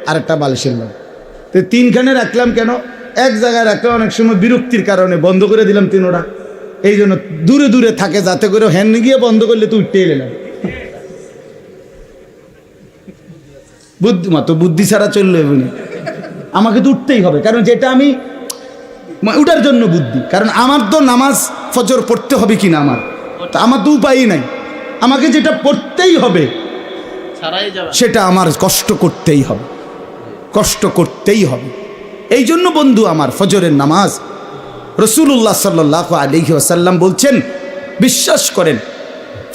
আর একটা বালিশের লোক। তো তিনখানে রাখলাম কেন? এক জায়গায় রাখলে অনেক সময় বিরক্তির কারণে বন্ধ করে দিলাম তিনোটা। এই জন্য দূরে দূরে থাকে, যাতে করে হ্যান্ড গিয়ে বন্ধ করলে তো উঠতে এলাম। বুদ্ধিমতো বুদ্ধি ছাড়া চললে আমাকে তো উঠতেই হবে, কারণ যেটা আমি উঠার জন্য বুদ্ধি, কারণ আমার তো নামাজ ফজর পড়তে হবে কিনা আমার তো উপায়ই নাই। আমাকে যেটা পড়তেই হবে সেটা আমার কষ্ট করতেই হবে, কষ্ট করতেই হবে। এই জন্য বন্ধু আমার, ফজরের নামাজ রাসূলুল্লাহ সাল্লাল্লাহু আলাইহি ওয়াসাল্লাম বলছেন, বিশ্বাস করেন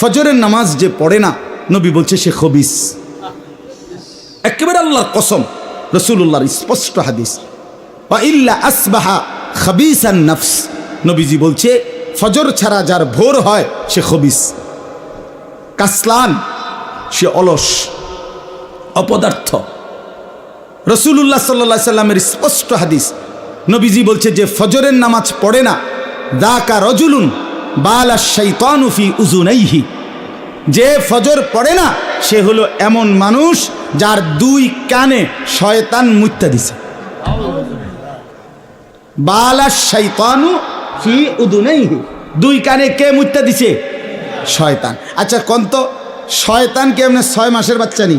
ফজরের নামাজ যে পড়ে না, নবী বলছে সে খবিস। একেবারে আল্লাহর কসম, রাসূলুল্লাহর স্পষ্ট হাদিস, ওয়া ইল্লা আসবাহা খাবিসান নফস। নবীজি বলছে ফজর ছাড়া যার ভোর হয় সে খবিস, কাসলান, সে অলস, অপদার্থ। রাসূলুল্লাহ সাল্লাল্লাহু আলাইহি সাল্লামের স্পষ্ট হাদিস, নবীজি বলছে যে ফজরের নামাজ পড়ে না, যাকা রাজুলুন বালাশ শাইতানু ফি উযুনাইহি। যে ফজর পড়ে না সে হলো এমন মানুষ যার দুই কানে শয়তান মুত্তা দিছে। বালাশ শাইতানু ফি উযুনাইহি, দুই কানে কে মুত্তা দিছে? শয়তান। আচ্ছা কোন তো শয়তান কেমনে 6 মাসের বাচ্চা নি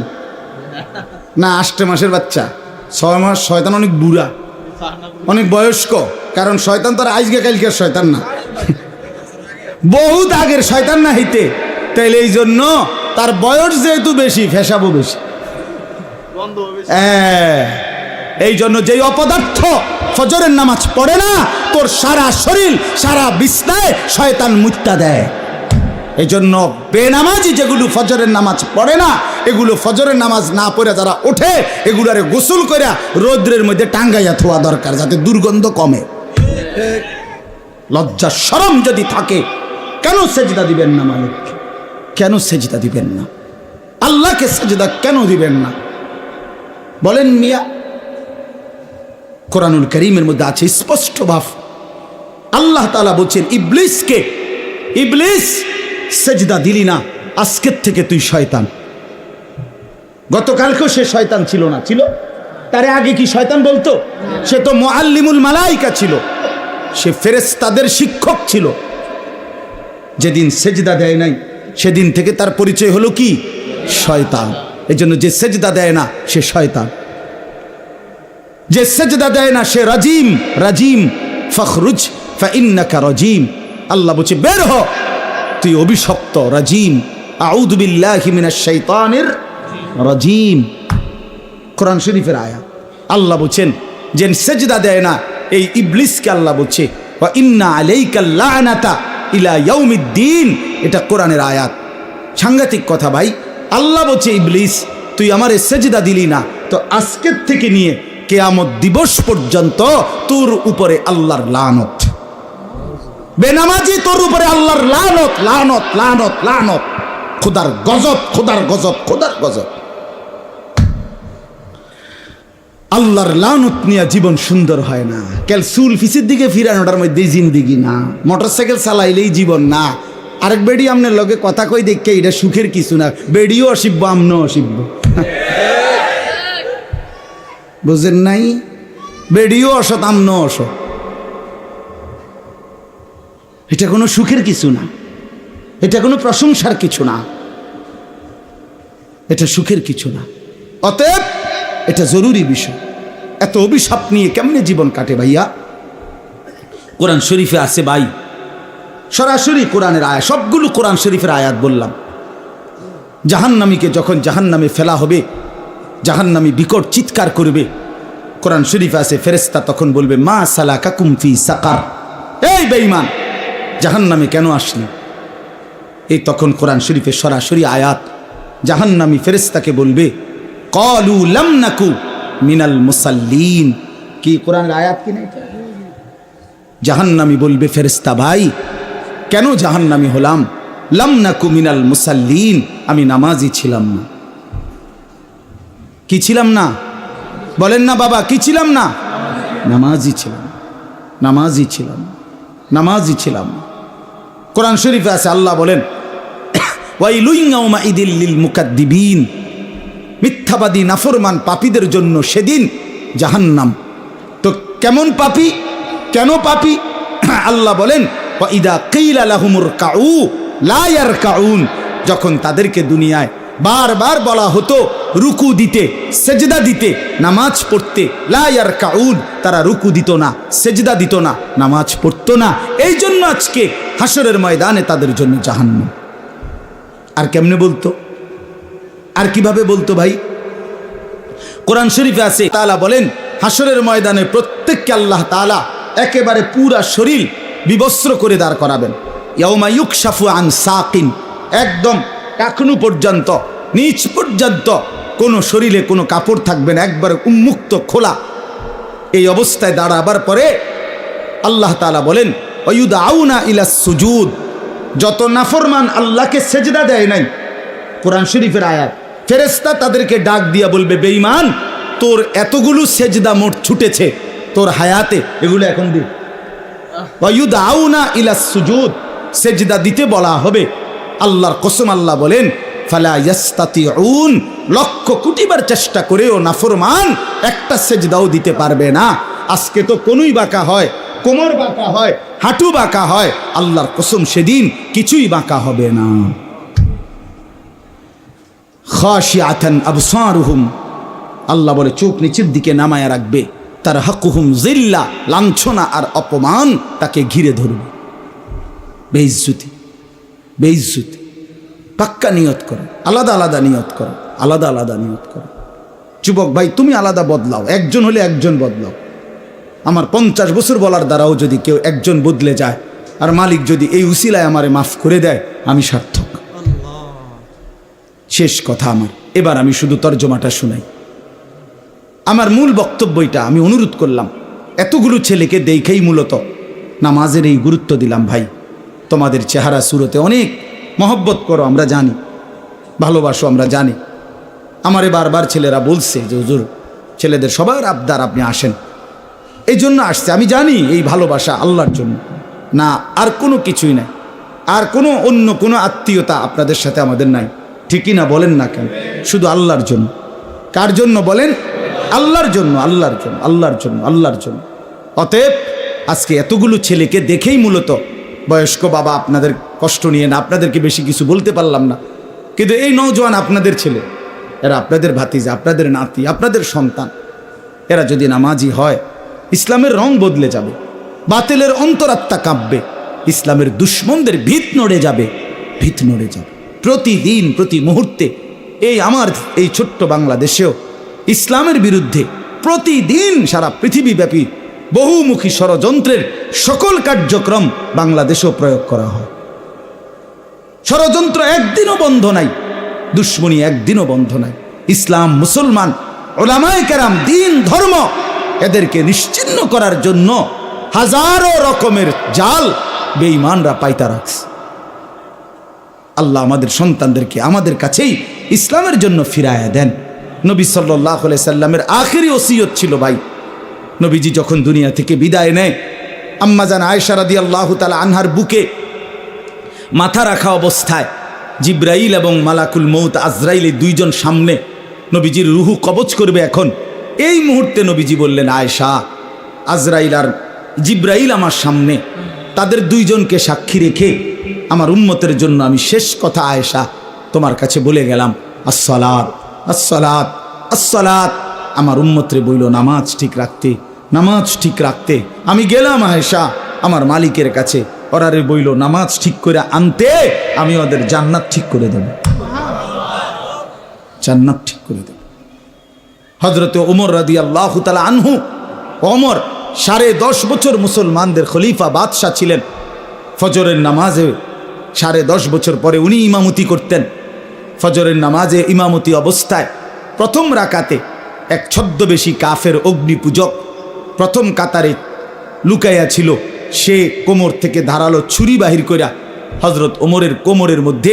না 8 মাসের বাচ্চা? 6 মাস শয়তান অনেক বুড়া, অনেক বয়স্ক, কারণ শয়তান তো আর আজকে কালকের শয়তান না, বহুত আগের শয়তান না হইতে। তাইলে এই জন্য তার বয়স যেহেতু বেশি, ফেসাবো বেশি। এই জন্য যেই অপদার্থ ফজরের নামাজ পড়ে না, তোর সারা শরীর সারা বিছনায় শয়তান মুত্তা দেয়। এই জন্য বেনামাজি যেগুলো ফজরের নামাজ পড়ে না, এগুলো ফজরের নামাজ না পড়ে যারা ওঠে, এগুলারে গোসল করে রৌদ্রের মধ্যে টাঙ্গাইয়া থোয়া দরকার, যাতে দুর্গন্ধ কমে। লজ্জা শরম যদি থাকে, কেন সেজদা দিবেন না মালিককে? কেন সেজদা দিবেন না? আল্লাহকে সেজদা কেন দিবেন না বলেন মিয়া? কোরআনুল কারীমের মধ্যে আছে স্পষ্ট ভাব, আল্লাহ তাআলা বলছেন ইবলিসকে, ইবলিস সেজদা দিলি না, আজকের থেকে তুই শয়তান। গতকালকেও সে শয়তান ছিল না? ছিল। তার আগে কি শয়তান বলতো? সে তো মুআল্লিমুল মালাইকা ছিল, সে ফেরেশতাদের শিক্ষক ছিল। যেদিন সেজদা দেয় নাই সেদিন থেকে তার পরিচয় হলো কি? শয়তান। এই জন্য যে সেজদা দেয় না সে শয়তান, যে সেজদা দেয় না সে রাজিম। রাজিম ফখরুজ ফাইন্নাকা রাজিম। আল্লাহ বলছে বের হ, তুই অভিশপ্ত, রাজিম। আউযু বিল্লাহি মিনাশ শাইতানির রাজিম। কোরআন শরীফের আয়াত। আল্লাহ বলছেন যে সেজদা দেয় না এই ইবলিসকে আল্লাহ বলছে ওয়া ইন্না আলাইকাল লানাতা ইলা ইয়াউমিদ্দিন। এটা কোরআনের আয়াত। সাংঘাতিক কথা ভাই। আল্লাহ বলছে ইবলিস তুই আমারে সেজদা দিলি না, তো আজকের থেকে নিয়ে কিয়ামত দিবস পর্যন্ত তোর উপরে আল্লাহর লানত। বেনামাজি তোর উপরে আল্লাহর লানত, লানত, লানত, লানত। খোদার গজব, খোদার গজব, খোদার গজব। আল্লাহর লানত নিয়ে জীবন সুন্দর হয় না। চুল ফিসের দিকে ফিরানোটার মধ্যে জিন্দিগি না। মোটরসাইকেল চালাইলেই জীবন না। আরেক বেডি আমনের লগে কথা কই দেখে এটা সুখের কিছু না। বেডিও অসিব্য, আমনও অসিব্য। বুঝেন নাই? বেডিও অসৎ, আমনও অসৎ। এটা কোনো সুখের কিছু না, এটা কোনো প্রশংসার কিছু না, এটা সুখের কিছু না। অতএব এটা জরুরি বিষয়। এত অভিশাপ নিয়ে কেমনে জীবন কাটে ভাইয়া? কোরআন শরীফে আছে ভাই, সরাসরি কোরআনের আয়াত, সবগুলো কোরআন শরীফের আয়াত বললাম। জাহান্নামীকে যখন জাহান্নামে ফেলা হবে, জাহান্নামী বিকট চিৎকার করবে। কোরআন শরীফে আছে ফেরেশতা তখন বলবে মা সালাকাকুম ফি সাকার, এই বেঈমান জাহান্নামে কেন আসলি? এই তখন কোরআন শরীফে সরাসরি আয়াত। জাহান্নামী ফেরেশতাকে বলবে ক্বালু লাম নাকু মিনাল মুসাল্লিন। কি কোরআনের আয়াত কি না এটা? জাহান্নামী বলবে ফেরেশতা ভাই কেন জাহান্নামী হলাম? লাম নাকু মিনাল মুসাল্লিন, আমি নামাজি ছিলাম না। কি ছিলাম না? বলেন না বাবা, কি ছিলাম না? নামাজি ছিলাম, নামাজি ছিলাম, নামাজি ছিলাম। কোরআন শরীফে আছে আল্লাহ বলেন ওয়াইলুন ইয়াউমা ইদিল লিল মুকাদ্দিবিন, মিথ্যা মিথ্যাবাদী নাফরমান পাপীদের জন্য সেদিন জাহান্নাম। তো কেমন পাপী, কেন পাপী? আল্লাহ বলেন ওয়াইদা কিলা লাহুমুর কাউ লা ইয়ারকাউন, যখন তাদেরকে দুনিয়ায় বারবার বলা হতো রুকু দিতে, সেজদা দিতে, নামাজ পড়তে, লা ইয়ারকাউন, তারা রুকু দিত না, সেজদা দিত না, নামাজ পড়তো না। এই জন্য আজকে হাসরের ময়দানে তাদের জন্য জাহান্নাম। আর কেমনে বলতো, আর কিভাবে বলতো ভাই? কোরআন শরীফে আছে, তাআলা বলেন হাসরের ময়দানে প্রত্যেককে আল্লাহ তাআলা একেবারে পুরা শরীর বিবস্ত্র করে দাঁড় করাবেন। ইয়াউমা ইউকশাফু আন সাকিন, একদম টাকনু পর্যন্ত, নিচ পর্যন্ত কোনো শরীরে কোনো কাপড় থাকবে না, একবার উন্মুক্ত খোলা। এই অবস্থায় দাঁড়াবার পরে আল্লাহ তাআলা বলেন ওয়ায়ুদআউনা ইলাস সুজুদ, যত নাফরমান আল্লাহকে সেজদা দেয় নাই, কোরআন শরীফের আয়াত, ফেরেশতা তাদেরকে ডাক দিয়া বলবে বেঈমান, তোর এতগুলো সেজদা মোট ছুটেছে তোর হায়াতে, এগুলো এখন দে। ওয়ায়ুদআউনা ইলাস সুজুদ, সেজদা দিতে বলা হবে। আল্লাহর কসম, আল্লাহ বলেন ফালা ইয়াস্তাতিউন, লক্ষ কোটিবার চেষ্টা করেও নাফরমান একটা সেজদাও দিতে পারবে না। আজকে তো কোনই বাঁকা হয়, কোমর বাঁকা হয়, হাঁটু বাঁকা হয়, আল্লাহর কসম সেদিন কিছুই বাঁকা হবে না। খাশিআতান আবসারুহুম, আল্লাহ বলে চোখ নিচের দিকে নামায়া রাখবে। তারহাকুহুম যিল্লা, লাঞ্ছনা আর অপমান তাকে ঘিরে ধরবে। বেইজ্জতি, বেইজ্জতি। পাক্কা নিয়ত করো, আলাদা আলাদা নিয়ত করো, আলাদা আলাদা নিয়ত করো। যুবক ভাই, তুমি আলাদা বদলাও, একজন হলে একজন বদলাও। আমার 50 বছর বলার দ্বারাও যদি কেউ একজন বদলে যায়, আর মালিক যদি এই উসিলায় আমারে মাফ করে দেয়, আমি সার্থক। শেষ কথা আমার, এবার আমি শুধু তর্জমাটা শুনাই। আমার মূল বক্তব্যটা আমি অনুরোধ করলাম, এতগুলো ছেলেকে দেখেই মূলত নামাজের এই গুরুত্ব দিলাম। ভাই, তোমাদের চেহারা সুরতে অনেক মহব্বত করো, আমরা জানি, ভালোবাসো, আমরা জানি। আমারে বারবার ছেলেরা বলছে যে হুজুর, ছেলেদের সবার আবদার আপনি আসেন, এই জন্য আসছে। আমি জানি এই ভালোবাসা আল্লাহর জন্য, না আর কোনো কিছুই নাই, আর কোনো অন্য কোনো আত্মীয়তা আপনাদের সাথে আমাদের নাই, ঠিকই না? বলেন না কেন? শুধু আল্লাহর জন্য। কার জন্য বলেন? আল্লাহর জন্য, আল্লাহর জন্য, আল্লাহর জন্য, আল্লাহর জন্য। অতএব আজকে এতগুলো ছেলেকে দেখেই মূলত, বয়স্ক বাবা আপনাদের কষ্ট নিয়ে না, আপনাদেরকে বেশি কিছু বলতে পারলাম না, কিন্তু এই নওজোয়ান আপনাদের ছেলে, এরা আপনাদের ভাতিজা, আপনাদের নাতি, আপনাদের সন্তান। এরা যদি নামাজি হয়, ইসলামের রং বদলে যাবে, বাতিলের অন্তরাত্মা কাঁপবে, ইসলামের দুশ্মনদের ভিত নড়ে যাবে, ভিত নড়ে যাবে। প্রতিদিন, প্রতি মুহূর্তে এই আমার এই ছোট্ট বাংলাদেশেও ইসলামের বিরুদ্ধে প্রতিদিন সারা পৃথিবীব্যাপী বহুমুখী ষড়যন্ত্রের সকল কার্যক্রম বাংলাদেশেও প্রয়োগ করা হয়। ষড়যন্ত্র একদিনও বন্ধ নাই, দুশ্মনী একদিনও বন্ধ নাই। ইসলাম, মুসলমান, উলামায়ে কেরাম, দিন, ধর্ম, এদেরকে নিশ্চিহ্ন করার জন্য হাজারো রকমের জাল বেঈমানরা পাইতা রাখছে। আল্লাহ আমাদের সন্তানদেরকে আমাদের কাছেই ইসলামের জন্য ফিরায়া দেন। নবী সাল্লাল্লাহু আলাইহি সাল্লামের আখেরি ওসিয়ত ছিল ভাই, নবীজি যখন দুনিয়া থেকে বিদায় নেয়, আম্মাজান আয়েশা রাদিয়াল্লাহু তাআলা আনহার বুকে মাথা রাখা অবস্থায় জিব্রাইল এবং মালাকুল মউত আজরাইল, এই দুইজন সামনে, নবীজির রুহু কবজ করবে। এখন এই মুহূর্তে নবীজি বললেন, আয়েশা, আজরাইল আর জিব্রাইল আমার সামনে, তাদের দুইজনকে সাক্ষী রেখে আমার উম্মতের জন্য আমি শেষ কথা আয়েশা তোমার কাছে বলে গেলাম, আসসালাত, আসসালাত, আসসালাত। আমার উম্মতরে বইল নামাজ ঠিক রাখতে, নামাজ ঠিক রাখতে। আমি গেলাম আয়েশা আমার মালিকের কাছে, ওরারে বইল নামাজ ঠিক করে আনতে, আমি ওদের জান্নাত ঠিক করে দেব, জান্নাত ঠিক করে দেব। হযরতে ওমর রাদিয়াল্লাহু তাআলা আনহু, ওমর 10.5 বছর মুসলমানদের খলিফা, বাদশাহ ছিলেন। ফজরের নামাজে 10.5 বছর পরে উনি ইমামতি করতেন। ফজরের নামাজে ইমামতি অবস্থায় প্রথম রাকাতে এক ছদ্মবেশী কাফের অগ্নিপূজক প্রথম কাতারে লুকাইয়া ছিল। সে কোমর থেকে ধারালো ছুরি বাহির কইরা হযরত ওমরের কোমরের মধ্যে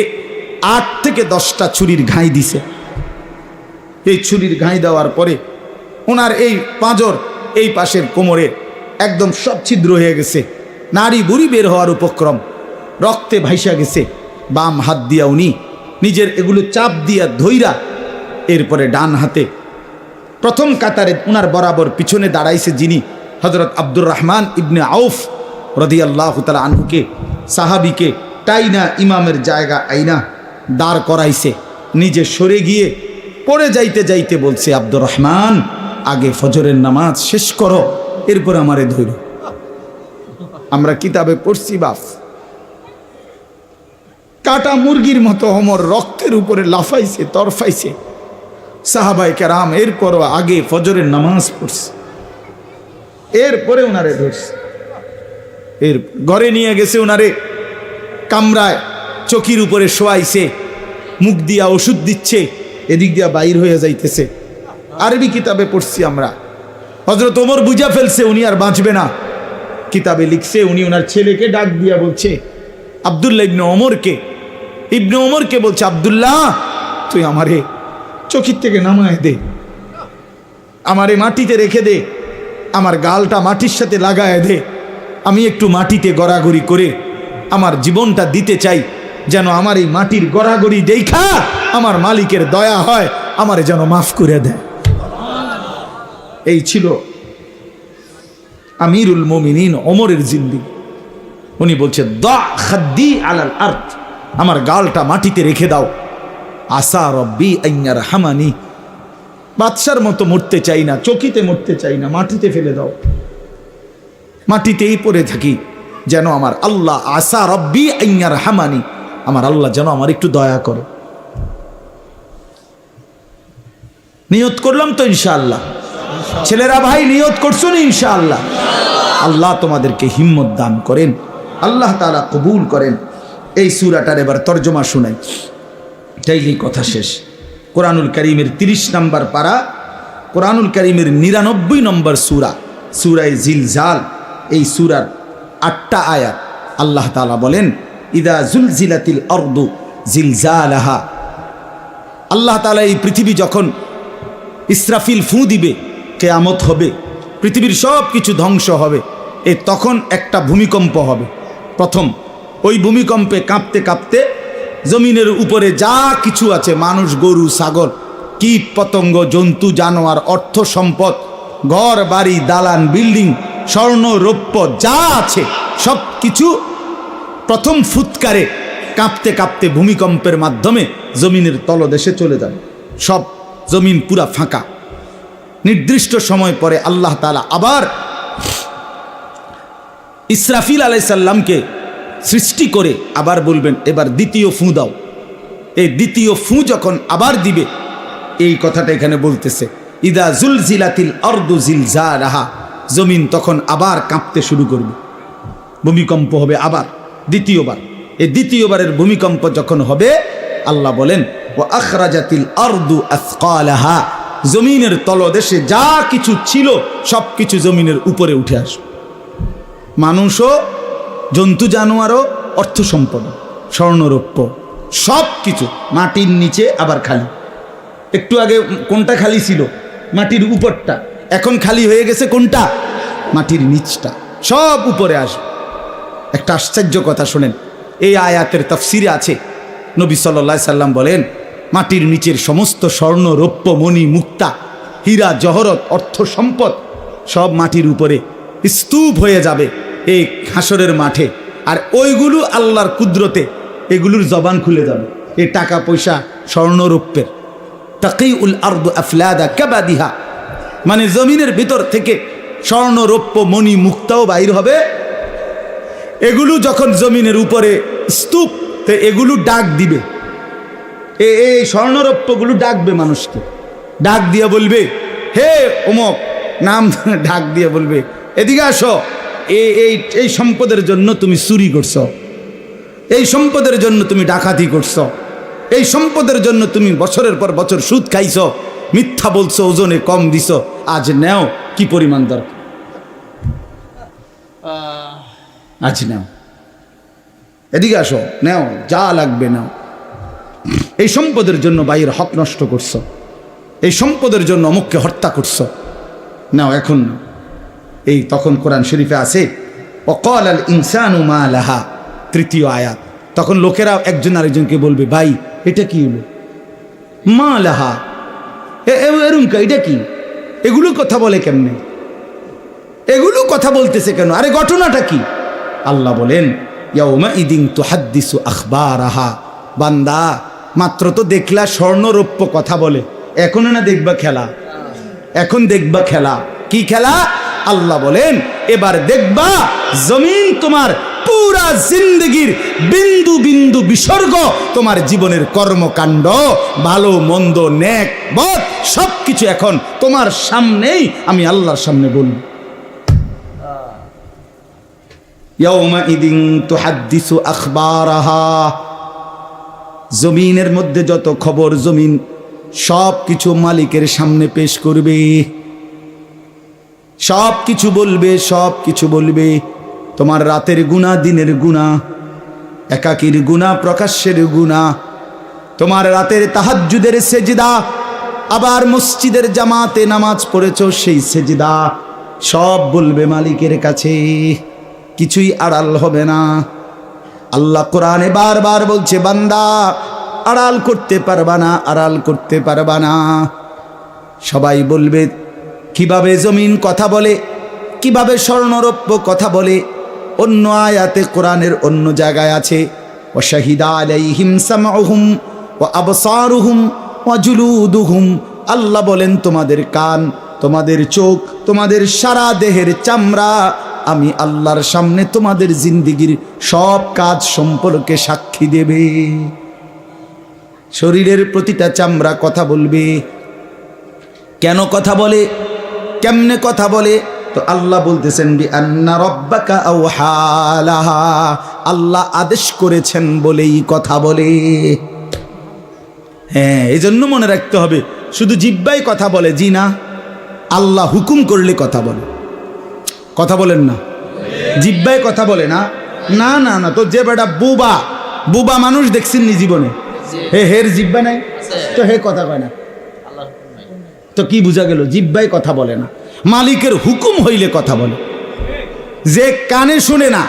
8 থেকে 10টা ছুরির ঘাই দিছে। এই ছুরির ঘাই দেওয়ার পরে ওনার এই পাঁজর, এই পাশের কোমরে একদম সব ছিদ্র হয়ে গেছে, নাড়ি বুড়ি বের হওয়ার উপক্রম, রক্তে ভাইসা গেছে। বাম হাত দিয়া উনি নিজের এগুলো চাপ দিয়া ধইরা এরপরে ডান হাতে প্রথম কাতারে উনার বরাবর পিছনে দাঁড়াইছে যিনি হযরত আব্দুর রহমান ইবনে আউফ রাদিয়াল্লাহু তাআলা আনহুকে, সাহাবীকে টাইনা ইমামের জায়গা আইনা দাঁড় করাইছে। নিজে সরে গিয়ে পড়ে যাইতে যাইতে বলছে, আব্দুর রহমান, আগে ফজরের নামাজ শেষ করো, এরপর আমারে ধরো। আমরা কিতাবে পড়ছি বাপ, কাটা মুরগির মতো ওমর রক্তের উপরে লাফাইছে, তরফাইছে। সাহাবায়ে কেরাম এরপরও আগে ফজরের নামাজ পড়ছে, এরপরে উনারে ধরছে। এর ঘরে নিয়ে গেছে উনারে, কামরায় চকির উপরে শোয়াইছে, মুখ দিয়া ওষুধ দিচ্ছে, এদিক দিয়া বাইর হয়ে যাইতেছে। আরবি কিতাবে পড়ছি আমরা, হযরত ওমর বুঝা ফেলছে উনি আর বাঁচবে না। কিতাবে লিখছে উনি ওনার ছেলেকে ডাক দিয়া বলছে, আব্দুল্লাহ ইবনে ওমরকে বলছে, আব্দুল্লাহ, তুই আমারে চকির থেকে নামায় দে, আমারে মাটিতে রেখে দে, আমার গালটা মাটির সাথে লাগায় দে, আমি একটু মাটিতে গড়াগড়ি করে আমার জীবনটা দিতে চাই, যেন আমার এই মাটির গড়াগড়ি দেখা আমার মালিকের দয়া হয়, আমারে যেন মাফ করে দেয়। এই ছিল আমিরুল মুমিনিন ওমরের জিন্দেগি। উনি বলছে, দা খাদ্দি আলাল আরদ, আমার গালটা মাটিতে রেখে দাও, আসা রব্বি আইয়ারহামানি, বাদশার মতো মরতে চাই না, চকিতে মরতে চাই না, মাটিতে ফেলে দাও, মাটিতেই পড়ে থাকি, যেন আমার আল্লাহ, আসা রব্বি আইয়ারহামানি, আমার আল্লাহ যেন আমার একটু দয়া করে। নিয়ত করলাম তো ইনশাআল্লাহ, ছেলেরা ভাই নিয়ত করছো না ইনশাআল্লাহ? আল্লাহ তোমাদেরকে হিম্মত দান করেন, আল্লাহ তাআলা কবুল করেন। এই সূরাটার এবার তর্জমা শুনাই, তাইলেই কথা শেষ। কোরআনুল কারীমের 30 নম্বর পারা, কোরআনুল কারীমের 99 নম্বর সূরা, সূরায়ে জিলজাল। এই সূরার 8টা আয়াত। আল্লাহ তাআলা বলেন, ইদা জুলজিলাতিল আরদু জিলজালাহা। আল্লাহ তাআলা এই পৃথিবী যখন ইসরাফিল ফু দিবে, কিয়ামত হবে, পৃথিবীর সব কিছু ধ্বংস হবে, তখন একটা ভূমিকম্প হবে। প্রথম ওই ভূমিকম্পে কাঁপতে কাঁপতে জমিনের উপরে যা কিছু আছে, মানুষ, গরু, ছাগল, কীট পতঙ্গ, জন্তু, জানোয়ার, অর্থ সম্পদ, ঘর বাড়ি, দালান, বিল্ডিং, স্বর্ণ রৌপ্য যা আছে সব কিছু প্রথম ফুৎকারে কাঁপতে কাঁপতে ভূমিকম্পের মাধ্যমে জমিনের তলদেশে চলে যাবে। সব জমিন পুরা ফাঁকা। নির্দিষ্ট সময় পরে আল্লাহ তাআলা আবার ইসরাফিল আলাইহিস সালামকে সৃষ্টি করে আবার বলবেন, এবার দ্বিতীয় ফু দাও। এই দ্বিতীয় ফু যখন আবার দিবে, এই কথাটা এখানে বলতেছে, ইদা জুলজিলাতিল আরদু জিলজালাহা, জমিন তখন আবার কাঁপতে শুরু করবে, ভূমিকম্প হবে আবার দ্বিতীয়বার। এই দ্বিতীয়বারের ভূমিকম্প যখন হবে, আল্লাহ বলেন, ওয়া আখরাজাতিল আরদু আসকালাহা, জমিনের তলদেশে যা কিছু ছিল সব কিছু জমিনের উপরে উঠে আসবে। মানুষও, জন্তু জানোয়ারও, অর্থ সম্পদ, স্বর্ণরৌপ্য সব কিছু মাটির নিচে আবার খালি। একটু আগে কোনটা খালি ছিল? মাটির উপরটা। এখন খালি হয়ে গেছে কোনটা? মাটির নিচটা। সব উপরে আসবে। একটা আশ্চর্য কথা শোনেন, এই আয়াতের তাফসিরে আছে, নবী সাল্লাল্লাহু আলাইহি সাল্লাম বলেন, মাটির নিচের সমস্ত স্বর্ণ রৌপ্য মণি মুক্তা হীরা জহরত অর্থ সম্পদ সব মাটির উপরে স্তূপ হয়ে যাবে এই হাসরের মাঠে। আর ওইগুলো আল্লাহর কুদরতে এগুলোর জবান খুলে যাবে। এই টাকা পয়সা স্বর্ণরৌপ্যের তাকিউল আরদু আফলাদা কাবাদিহা, মানে জমিনের ভিতর থেকে স্বর্ণরৌপ্য মণি মুক্তাও বাইর হবে। এগুলো যখন জমিনের উপরে স্তূপ, তো এগুলো ডাক দিবে, এই স্বর্ণরৌপ্যগুলো ডাকবে মানুষকে, ডাক দিয়ে বলবে, হে অমুক, নাম ডাক দিয়ে বলবে, এদিকে আসো, এই সম্পদের জন্য তুমি চুরি করছো, এই সম্পদের জন্য তুমি ডাকাতি করছো, এই সম্পদের জন্য তুমি বছরের পর বছর সুদ খাইছো, মিথ্যা বলছো, ওজনে কম দিছো, আজ নেও কি পরিমাণ দরকার, আজ নেও, এদিকে আসো, নেও যা লাগবে নাও। এই সম্পদের জন্য ভাইয়ের হক নষ্ট করছো, এই সম্পদের জন্য অমুককে হত্যা করছো, নাও এখন নাও। এই তখন কোরআন শরীফে আছে, ওয়াকাল আল ইনসানু মা লাহা, তৃতীয় আয়াত। তখন লোকেরা একজন আরেকজনকে বলবে, ভাই এটা কি হলো? মা লাহা, এরকম এটা কি? এগুলো কথা বলে কেমনে? এগুলো কথা বলতেছে কেন? আরে ঘটনাটা কি? আল্লাহ বলেন ইয়াউমা ইদিন তুহাদ্দিসু আখবারাহা। বান্দা, মাত্র তো দেখলা স্বর্ণরৌপ্য কথা বলে, এখন না দেখবা খেলা? এখন দেখবা খেলা। কি খেলা? আল্লাহ বলেন এবার দেখবা জমিন তোমার পুরা জিন্দগির বিন্দু বিন্দু বিসর্গ, তোমার জীবনের কর্মকাণ্ড, ভালো মন্দ, নেক বদ, সবকিছু এখন তোমার সামনেই আমি আল্লাহর সামনে বলব। ইয়াউমাইদিন তুহাদ্দিসু আখবারাহা। জমিনের মধ্যে যত খবর, জমিন সব কিছু মালিকের সামনে পেশ করবে, সব কিছু বলবে, সব কিছু বলবে। তোমার রাতের গুনাহ, দিনের গুনাহ, একাকীর গুনাহ, প্রকাশ্যের গুনাহ, তোমার রাতের তাহাজ্জুদের সেজদা, আবার মসজিদের জামাতে নামাজ পড়েছো সেই সেজদা, সব বলবে মালিকের কাছে, কিছুই আড়াল হবে না। আল্লাহ কোরআনে বারবার বলছে, বান্দা আড়াল করতে পারবা না, আড়াল করতে পারবা না। সবাই বলবে কিভাবে জমিন কথা বলে, কিভাবে স্বর্ণরৌপ্য কথা বলে। অন্য আয়াতে কোরআনের অন্য জায়গায় আছে ওয়া শাহিদা আলাইহিম সামউহুম ওয়া আবসারুহুম ওয়া জুলুদুহুম। আল্লাহ বলেন তোমাদের কান, তোমাদের চোখ, তোমাদের সারা দেহের চামড়া আমি আল্লাহর সামনে তোমাদের জিন্দেগির সব কাজ সম্পর্কে সাক্ষী দেবে। শরীরের প্রতিটা চামড়া কথা বলবে। কেন কথা বলে, কেমনে কথা বলে? তো আল্লাহ বলতেছেন বি আন্না রাব্বাকা আওহা লাহা, আল্লাহ আদেশ করেছেন বলেই কথা বলে। হ্যাঁ, এই জন্য মনে রাখতে হবে শুধু জিহ্বায় কথা বলে, জি না, আল্লাহ হুকুম করলে কথা বলে। কথা বলেন না? জিহ্বায় কথা বলে না, না না না। তো যে বেটা বুবা, বুবা মানুষ দেখছেন নি জীবনে? হের জিহ্বা নাই তো হে কথা কয় না, তো কি বোঝা গেল? জিহ্বায় কথা বলে না, মালিকের হুকুম হইলে কথা বলে। যে কানে শুনে না,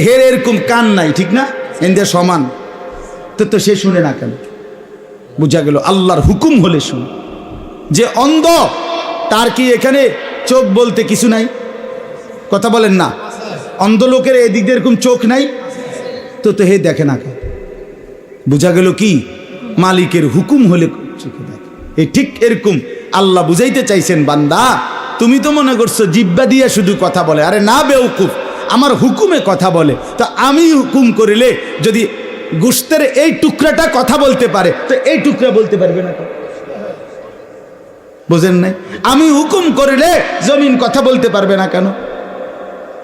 হের এরকম কান নাই, ঠিক না, এদের সমান, তো সে শুনে না কেন? বোঝা গেল আল্লাহর হুকুম হলে শুনে। যে অন্ধ, তার কি এখানে চোখ বলতে কিছু নাই? কথা বলেন না? অন্ধ লোকের এদিক দিয়ে এরকম চোখ নাই, তো হে দেখে না কেন? বোঝা গেল কি? মালিকের হুকুম হলে চোখে দেখে। এই ঠিক এরকম আল্লাহ বুঝাইতে চাইছেন, বান্দা তুমি তো মনে করছো জিহ্বা দিয়ে শুধু কথা বলে। আরে না বেউকুফ, আমার হুকুমে কথা বলে। তো আমি হুকুম করিলে যদি গোশতের এই টুকরাটা কথা বলতে পারে, তো এই টুকরা বলতে পারবে না? বুঝেন নাই? আমি হুকুম করিলে জমিন কথা বলতে পারবে না কেন?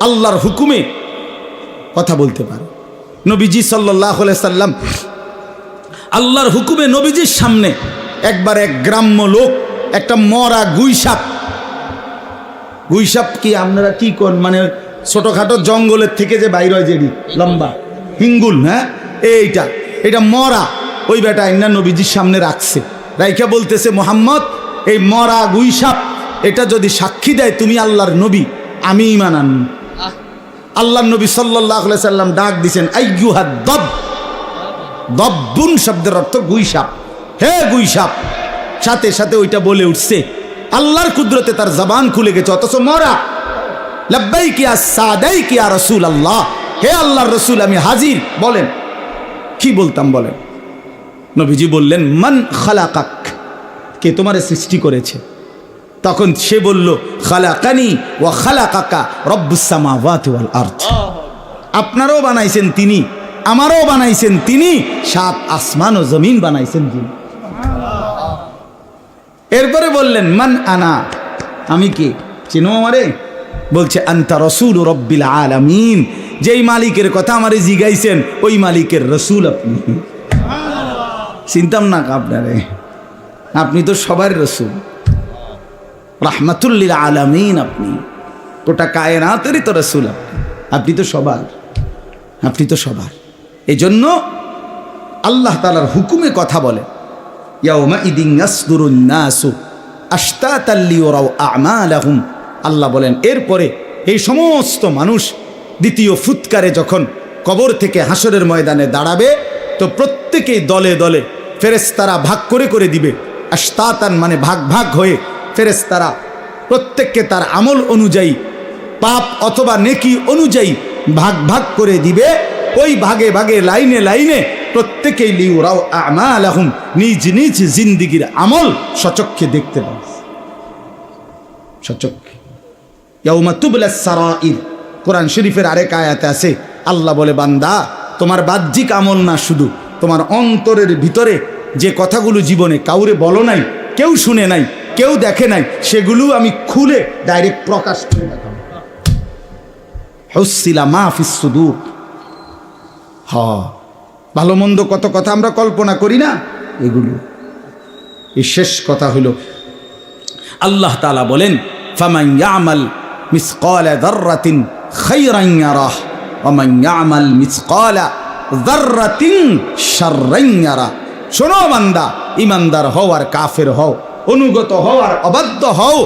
আল্লাহর হুকুমে কথা বলতে পারে। নবীজি সাল্লাল্লাহু আলাইহি সাল্লাম আল্লাহর হুকুমে নবীজির সামনে একবার এক গ্রাম্য লোক একটা মরা গুইসাপ, গুইসাপ কি আপনারা কি কোন, মানে ছোটখাটো জঙ্গলের থেকে যে বাইর হয়, যেটি লম্বা হিঙ্গুল, হ্যাঁ, এটা মরা, ওই বেটা আইনা নবীজির সামনে রাখছে, রাইখা বলতেছে, মুহাম্মদ এই মরা গুইসাপ এটা যদি সাক্ষী দেয় তুমি আল্লাহর নবী, আমি ঈমান আনব। আল্লাহর নবী সাল্লাল্লাহু আলাইহি সাল্লাম ডাক দিছেন, আইয়ুহাদ দব। দব্বুন শব্দের অর্থ গুইসাপ, হে গুইসাপ। সাথে সাথে ওইটা বলে উঠছে, আল্লাহর কুদরতে তার জবান খুলে গেছে, অথচ মরা। লাব্বাইক ইয়া সাদাইক ইয়া রাসূলুল্লাহ, হে আল্লাহর রাসূল আমি হাজির, বলেন কি বলতাম বলেন। নবীজি বললেন, মান খালাকাক, কে তোমারে সৃষ্টি করেছে? তখন সে বলল, খালাকানি ওয়া খালাকাকা রব্বুস সামাওয়াতি ওয়াল আরদ, আপনারও বানাইছেন তিনি, আমারও বানাইছেন তিনি, সাত আসমান ও জমিন বানাইছেন তিনি। এরপরে বললেন, মান আনা, আমি কে, চিনো আমারে? বলছে, আনতা রাসূলু রাব্বিল আলামিন, যেই মালিকের কথা আমারে জিগাইছেন ওই মালিকের রাসূল আপনি। চিনতাম না আপনারে, আপনি তো সবার রাসূল, রাহমাতুল লিল আলামিন, আপনি গোটা কায়নাতেরই তো রাসূল, আপনি তো সবার, আপনি তো সবার। এই জন্য আল্লাহ তাআলার হুকুমে কথা বলে। ইয়াউমা ইদিন ইয়াসদুরুন নাসু আশতাতাল লিয়ারাউ আমালাহুম, আল্লাহ বলেন এরপরে এই সমস্ত মানুষ দ্বিতীয় ফুৎকারে যখন কবর থেকে হাসরের ময়দানে দাঁড়াবে, তো প্রত্যেকেই দলে দলে ফেরেশতারা ভাগ করে করে দিবে, আশতাতান মানে ভাগ ভাগ হয়ে ফেরেশতারা প্রত্যেককে তার আমল অনুযায়ী পাপ অথবা নেকি অনুযায়ী ভাগ ভাগ করে দিবে। ওই ভাগে ভাগে লাইনে লাইনে প্রত্যেকেই লিউরাও আমালাহুম নিজ নিজ জিন্দিগির আমল সচক্ষে দেখতে পাবে, সচক্ষে। ইয়াউমা তুবলাস সারাইর, কোরআন শরীফের আরেক আয়াতে আছে, আল্লাহ বলে বান্দা তোমার বাহ্যিক আমল না, শুধু তোমার অন্তরের ভিতরে যে কথাগুলো জীবনে কাউরে বলো নাই, কেউ শুনে নাই, কেউ দেখে নাই, সেগুলো আমি খুলে ডাইরেক্ট প্রকাশ করে দেখাবো। হুসিলা মা ফিস সুদূর। ভালো মন্দ কত কথা আমরা কল্পনা করি না, এগুলো। এই শেষ কথা হলো আল্লাহ তাআলা বলেন ফামান ইয়ামাল মিসকালা যাররাতিন খায়রান ইয়ারাহ ওয়া মান ইয়ামাল মিসকালা যাররাতিন শাররান ইয়ারাহ। শোনো বান্দা, ইমানদার হও আর কাফের হও, অনুগত হও আর অবাধ্য হও,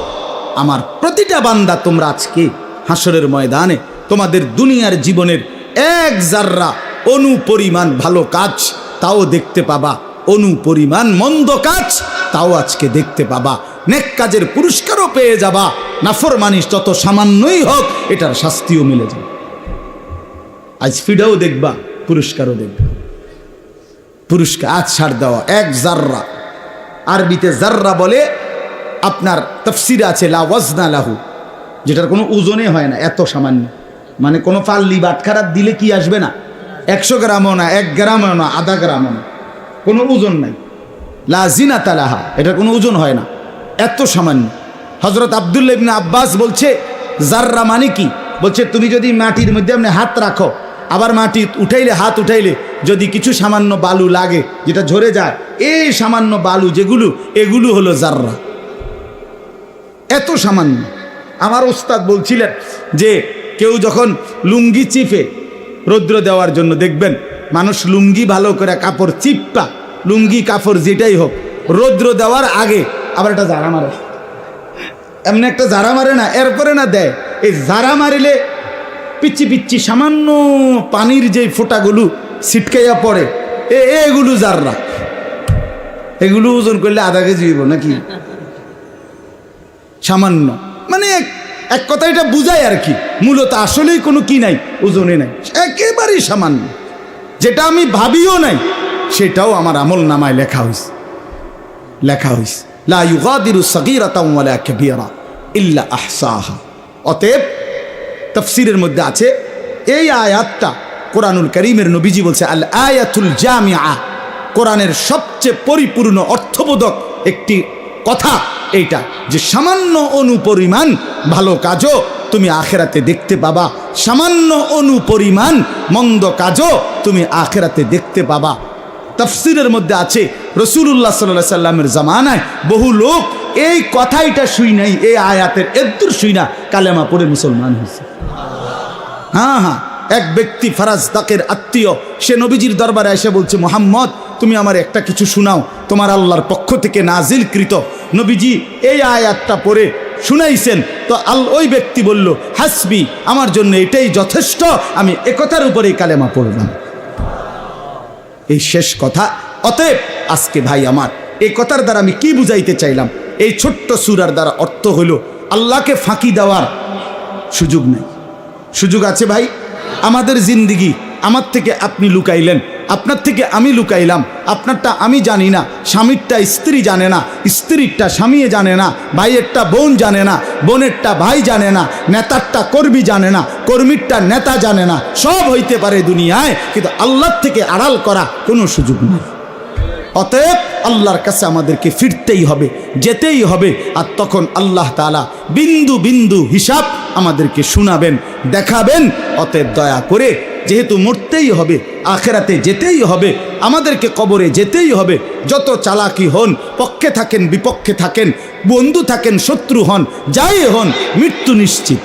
আমার প্রতিটা বান্দা তোমরা আজকে হাসরের ময়দানে তোমাদের দুনিয়ার জীবনের এক জাররা অনুপরিমাণ ভালো কাজ তাও দেখতে পাবা, অনুপরিমাণ মন্দ কাজ তাও আজকে দেখতে পাবা। নেক কাজের পুরস্কারও পেয়ে যাবা, নাফরমানিস যত সামান্যই হোক এটার শাস্তিও মিলে যাবে। আজ ফিডাও দেখবা, পুরস্কারও দেখবা। পুরস্কার আজ ছাড় দেওয়া এক জাররা, আরবিতে জাররা বলে, আপনার তাফসিরে আছে লা ওয়াজনা লাহু, যেটার কোনো ওজনে হয় না, এত সামান্য, মানে কোনো ফাল্লি বাটখারাত দিলে কি আসবে না, 100 গ্রামও না, 1 গ্রামও না, আধা গ্রামও না, কোনো ওজন নাই। লা জিনাতা লাহা, এটার কোনো ওজন হয় না, এত সামান্য। হযরত আব্দুল্লাহ ইবনে আব্বাস বলছে জাররা মানে কি, বলছে তুমি যদি মাটির মধ্যে আপনি হাত রাখো, আবার মাটি উঠাইলে, হাত উঠাইলে যদি কিছু সামান্য বালু লাগে যেটা ঝরে যায়, এই সামান্য বালু যেগুলো, এগুলো হলো জাররা, এত সামান্য। আমার ওস্তাদ বলছিলেন যে কেউ যখন লুঙ্গি চিপে রৌদ্র দেওয়ার জন্য, দেখবেন মানুষ লুঙ্গি ভালো করে কাপড় চিপা, লুঙ্গি কাপড় যেটাই হোক, রৌদ্র দেওয়ার আগে আবার একটা জারা মারে, এমনি একটা জারা মারে না, এরপরে না দেয়। এই জারা মারিলে পিচ্ছি পিচ্ছি সামান্য পানির যে ফোঁটাগুলো ছিটকাইয়া পড়ে, এগুলো জাররা, এগুলো ওজন করলে আধা কেজি হইব নাকি, সামান্য। মানে এক কথা এটা বুঝায় আর কি, মূলত আসলেই কোনো কি নাই, ওজনে নাই, একেবারেই সামান্য। যেটা আমি ভাবিও নাই সেটাও আমার আমল নামায় লেখা হয়েছে, লেখা হয়েছে। লা ইউগাদিরু সাগীরাতান ওয়ালা কাবীরা ইল্লা আহসাহা। অতএব তাফসীরের মধ্যে আছে এই আয়াতটা, কোরআনুল কারীমের নবীজি বলছে আল আয়াতুল জামিআ, কোরআনের সবচেয়ে পরিপূর্ণ অর্থবোধক একটি কথা এইটা, যে সামান্য অনুপরিমাণ ভালো কাজও তুমি আখেরাতে দেখতে পাবা, সামান্য অনুপরিমাণ মন্দ কাজও তুমি আখেরাতে দেখতে পাবা। তাফসীরের মধ্যে আছে রাসূলুল্লাহ সাল্লাল্লাহু আলাইহি সাল্লামের জামানায় বহু লোক এই কথাইটা শুই নাই, এই আয়াতের এদ্দুর শুই না কালেমা পড়ে মুসলমান হয়েছে। হ্যাঁ, এক ব্যক্তি ফারাজদাকের আত্মীয়, সে নবীজির দরবারে এসে বলছে মুহাম্মদ তুমি আমার একটা কিছু শোনাও, তোমার আল্লাহর পক্ষ থেকে নাজিলকৃত। নবীজি এই আয়াতটা পড়ে শুনাইছেন। তো ওই ব্যক্তি বলল হাসবি, আমার জন্য এটাই যথেষ্ট, আমি একথার উপরেই কালেমা পড়লাম। এই শেষ কথা। অতএব আজকে ভাই আমার এই কথার দ্বারা আমি কি বুঝাইতে চাইলাম, এই ছোট্ট সূরার দ্বারা অর্থ হলো আল্লাহকে ফাঁকি দেওয়ার সুযোগ নেই। সুযোগ আছে ভাই, আমাদের জিন্দিগি আমার থেকে আপনি লুকাইলেন, আপনার থেকে আমি লুকাইলাম, আপনারটা আমি জানি না, স্বামীরটা স্ত্রী জানে না, স্ত্রীরটা স্বামী জানে না, ভাইয়েরটা বোন জানে না, বোনেরটা ভাই জানে না, নেতারটা কর্মী জানে না, কর্মীরটা নেতা জানে না। সব হইতে পারে দুনিয়ায়, কিন্তু আল্লাহর থেকে আড়াল করা কোনো সুযোগ নেই। অতএব আল্লাহর কাছে আমাদেরকে ফিরতেই হবে, যেতেই হবে। আর তখন আল্লাহ তাআলা বিন্দু বিন্দু হিসাব আমাদেরকে শোনাবেন, দেখাবেন। অতএব দয়া করে, যেহেতু মরতেই হবে, আখেরাতে যেতেই হবে, আমাদেরকে কবরে যেতেই হবে, যত চালাকি হন, পক্ষে থাকেন বিপক্ষে থাকেন, বন্ধু থাকেন শত্রু হন, যাই হন, মৃত্যু নিশ্চিত।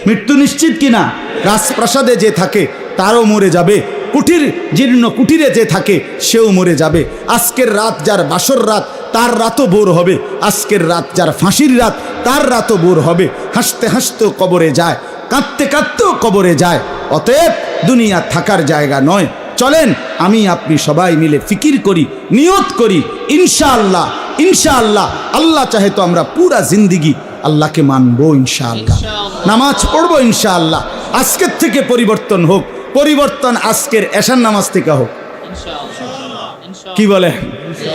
মৃত্যু নিশ্চিত কিনা? রাজপ্রাসাদে যে থাকে তারও মরে যাবে, কুটির জীর্ণ কুটিরে যে থাকে সেও মরে যাবে। আজকের রাত যার বাসর রাত, তার রাতও বোর হবে। আজকের রাত যার ফাঁসির রাত, তার রাতও বোর হবে। হাসতে হাসতেও কবরে যায়, কাঁদতে কাঁদতেও কবরে যায়। অতএব দুনিয়া থাকার জায়গা নয়, চলেন আমি আপনি সবাই মিলে ফিকির করি, নিয়ত করি, ইনশাআল্লাহ ইনশাআল্লাহ আল্লাহ চাহে তো আমরা পুরা জিন্দিগি আল্লাহকে মানবো ইনশাআল্লাহ, নামাজ পড়বো ইনশাআল্লাহ। আজকের থেকে পরিবর্তন হোক, পরিবর্তন আজকের এশার নামাজ থেকে হোক। কি বলে?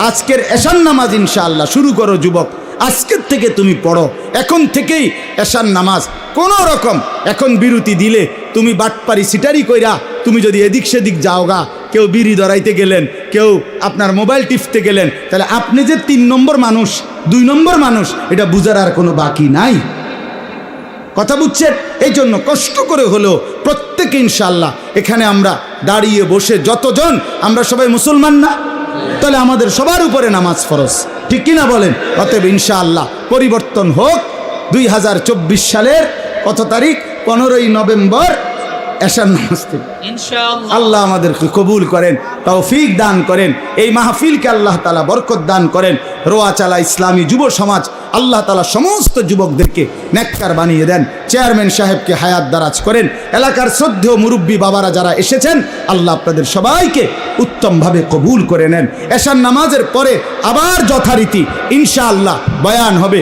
আজকের এশার নামাজ ইনশাআল্লাহ শুরু করো যুবক, আজকের থেকে তুমি পড়ো, এখন থেকেই এশার নামাজ। কোনো রকম এখন বিরতি দিলে তুমি বাটপারি সিটারি কইরা তুমি যদি এদিক সেদিক যাওগা, কেউ বিড়ি ধরাইতে গেলেন, কেউ আপনার মোবাইল টিপতে গেলেন, তাহলে আপনি যে 3 নম্বর মানুষ, 2 নম্বর মানুষ, এটা বুঝার আর কোনো বাকি নাই। কথা বুঝছেন? এই জন্য কষ্ট করে হলেও প্রত্যেকে ইনশাআল্লাহ এখানে আমরা দাঁড়িয়ে বসে যতজন আমরা সবাই মুসলমান না, তাহলে আমাদের সবার উপরে নামাজ ফরজ, ঠিক কিনা বলেন? অতএব ইনশাআল্লাহ পরিবর্তন হোক। 2024 সালের কত তারিখ? 15ই নভেম্বর এশার নামাজ থেকে আল্লাহ আমাদেরকে কবুল করেন, তৌফিক দান করেন, এই মাহফিলকে আল্লাহ তাআলা বরকত দান করেন। রোয়াচালা ইসলামী যুব সমাজ আল্লাহ তাআলা সমস্ত যুবকদেরকে নেককার বানিয়ে দেন। চেয়ারম্যান সাহেবকে হায়াত দারাজ করেন। এলাকার শ্রদ্ধেয় মুরব্বী বাবারা যারা এসেছেন আল্লাহ আপনাদের সবাইকে উত্তমভাবে কবুল করে নেন। এশার নামাজের পরে আবার যথারীতি ইনশাআল্লাহ বয়ান হবে।